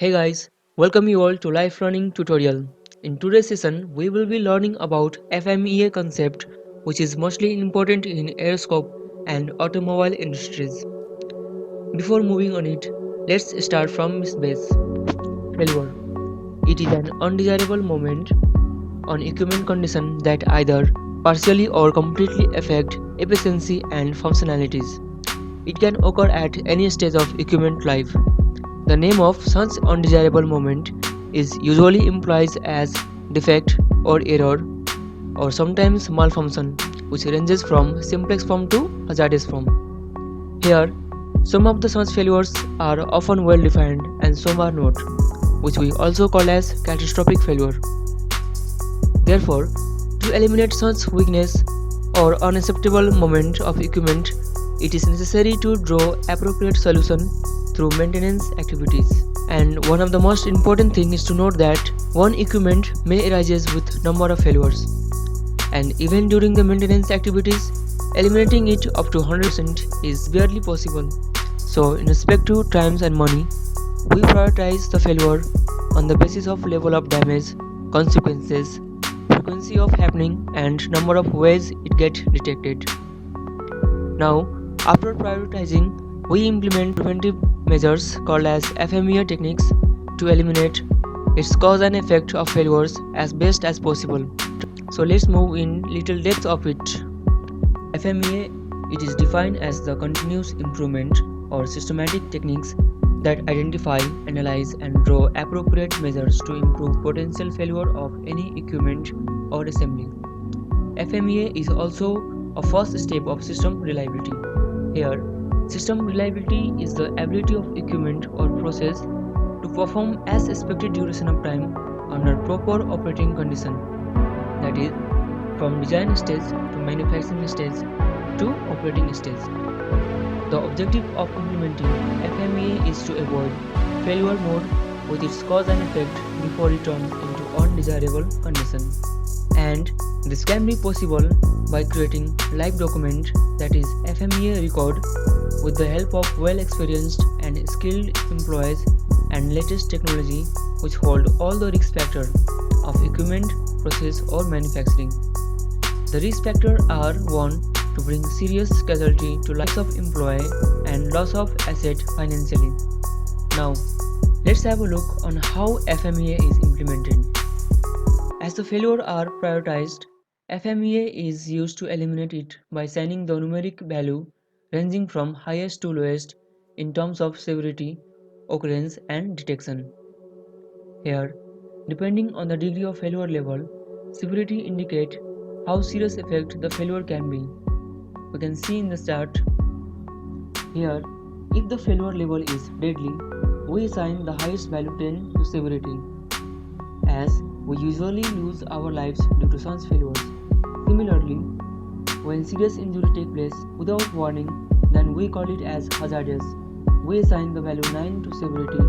Hey guys, welcome you all to live learning tutorial. In today's session, we will be learning about FMEA concept, which is mostly important in aerospace and automobile industries. Before moving on it, let's start from its base. Failure. It is an undesirable moment on equipment condition that either partially or completely affect efficiency and functionalities. It can occur at any stage of equipment life. The name of such undesirable moment is usually implied as defect or error or sometimes malfunction, which ranges from simplex form to hazardous form. Here, some of the such failures are often well defined and some are not, which we also call as catastrophic failure. Therefore, to eliminate such weakness or unacceptable moment of equipment, it is necessary to draw appropriate solution through maintenance activities. And one of the most important thing is to note that one equipment may arise with number of failures, and even during the maintenance activities, eliminating it up to 100% is barely possible. So in respect to times and money, we prioritize the failure on the basis of level of damage, consequences, frequency of happening, and number of ways it gets detected. Now, after prioritizing, we implement preventive measures called as FMEA techniques to eliminate its cause and effect of failures as best as possible. So let's move in little depth of it. FMEA, it is defined as the continuous improvement or systematic techniques that identify, analyze, and draw appropriate measures to improve potential failure of any equipment or assembly. FMEA is also a first step of system reliability. Here, system reliability is the ability of equipment or process to perform as expected duration of time under proper operating condition. That is, from design stage to manufacturing stage to operating stage. The objective of implementing FMEA is to avoid failure mode with its cause and effect before it turns into undesirable condition. And this can be possible by creating live document, that is FMEA record, with the help of well-experienced and skilled employees and latest technology which hold all the risk factors of equipment, process or manufacturing. The risk factors are 1. To bring serious casualty to lives of employee and loss of asset financially. Now, let's have a look on how FMEA is implemented. As the failures are prioritized, FMEA is used to eliminate it by assigning the numeric value ranging from highest to lowest in terms of severity, occurrence and detection. Here, depending on the degree of failure level, severity indicates how serious effect the failure can be. We can see in the chart here, if the failure level is deadly, we assign the highest value 10 to severity, as we usually lose our lives due to such failures. Similarly, when serious injury takes place without warning, then we call it as hazardous. We assign the value 9 to severity.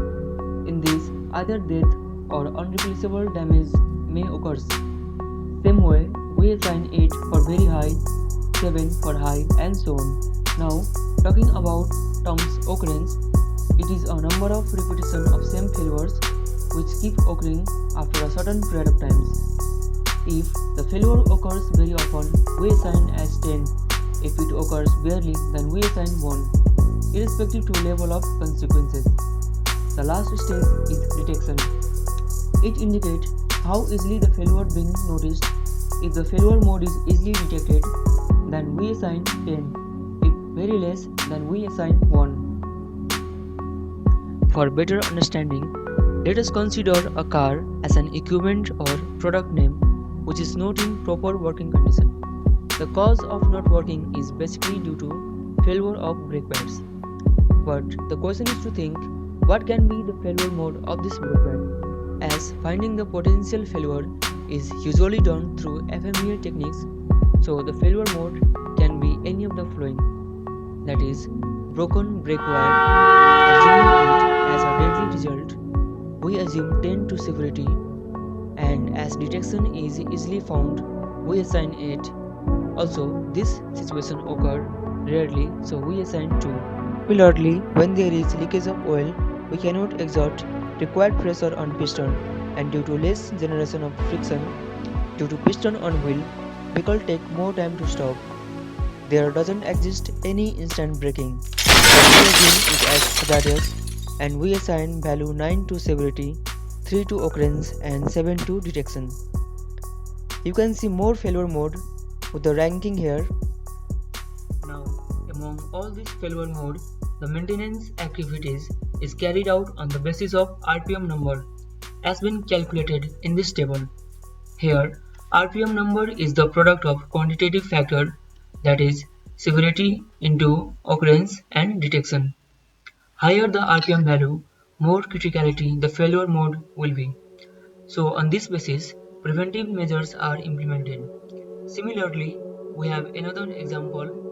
In this, either death or unreplaceable damage may occur. Same way, we assign 8 for very high, 7 for high, and so on. Now, talking about terms occurrence, it is a number of repetition of same failures which keep occurring after a certain period of time. If the failure occurs very often, we assign as 10. If it occurs barely, then we assign 1, irrespective to level of consequences. The last stage is detection. It indicates how easily the failure being noticed. If the failure mode is easily detected, then we assign 10. If very less, then we assign 1. For better understanding, let us consider a car as an equipment or product name which is not in proper working condition. The cause of not working is basically due to failure of brake pads. But the question is to think, what can be the failure mode of this brake pad? As finding the potential failure is usually done through FMEA techniques, so the failure mode can be any of the following, that is, broken brake wire. Assuming it as a deadly result, we assume 10 to severity, and as detection is easily found, we assign 8. Also, this situation occurs rarely, so we assign 2. Similarly, when there is leakage of oil, we cannot exert required pressure on piston, and due to less generation of friction due to piston on wheel, vehicle take more time to stop. There doesn't exist any instant braking. The is as hazardous, and we assign value 9 to severity, 3 to occurrence, and 7 to detection. You can see more failure mode with the ranking here. Now, among all these failure modes, the maintenance activities is carried out on the basis of RPM number as been calculated in this table. Here, RPM number is the product of quantitative factor, that is severity into occurrence and detection. Higher the RPM value, more criticality the failure mode will be. So on this basis, preventive measures are implemented. Similarly, we have another example